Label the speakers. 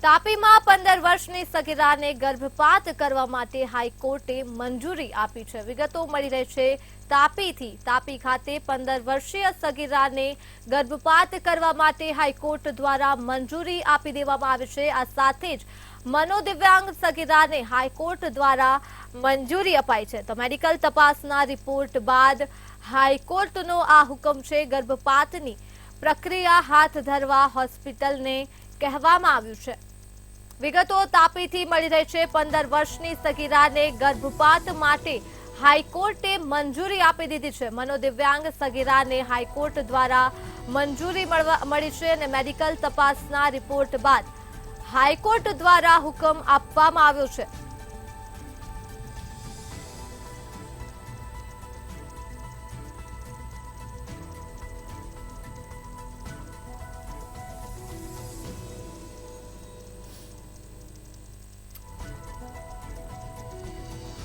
Speaker 1: તાપીમાં 15 વર્ષની સગીરાને ગર્ભપાત કરવા માટે હાઈકોર્ટે મંજૂરી આપી છે। વિગતો મળી રહી છે તાપીથી। તાપી ખાતે 15 વર્ષીય સગીરાને ગર્ભપાત કરવા માટે હાઈકોર્ટ દ્વારા મંજૂરી આપી દેવામાં આવી છે। આ સાથે જ મનોદિવ્યાંગ સગીરાને હાઈકોર્ટ દ્વારા મંજૂરી અપાઈ છે। તો મેડિકલ તપાસના રિપોર્ટ બાદ હાઈકોર્ટનો આ હુકમ છે। ગર્ભપાતની પ્રક્રિયા હાથ ધરવા હોસ્પિટલને કહેવામાં આવ્યું છે। વિગતો તાપીથી મળી રહી છે। 15 વર્ષની સગીરાને ગર્ભપાત માટે હાઈકોર્ટે મંજૂરી આપી દીધી છે। મનોદિવ્યાંગ સગીરાને હાઈકોર્ટ દ્વારા મંજૂરી મળી છે અને મેડિકલ તપાસના રિપોર્ટ બાદ હાઈકોર્ટ દ્વારા હુકમ આપવામાં આવ્યો છે।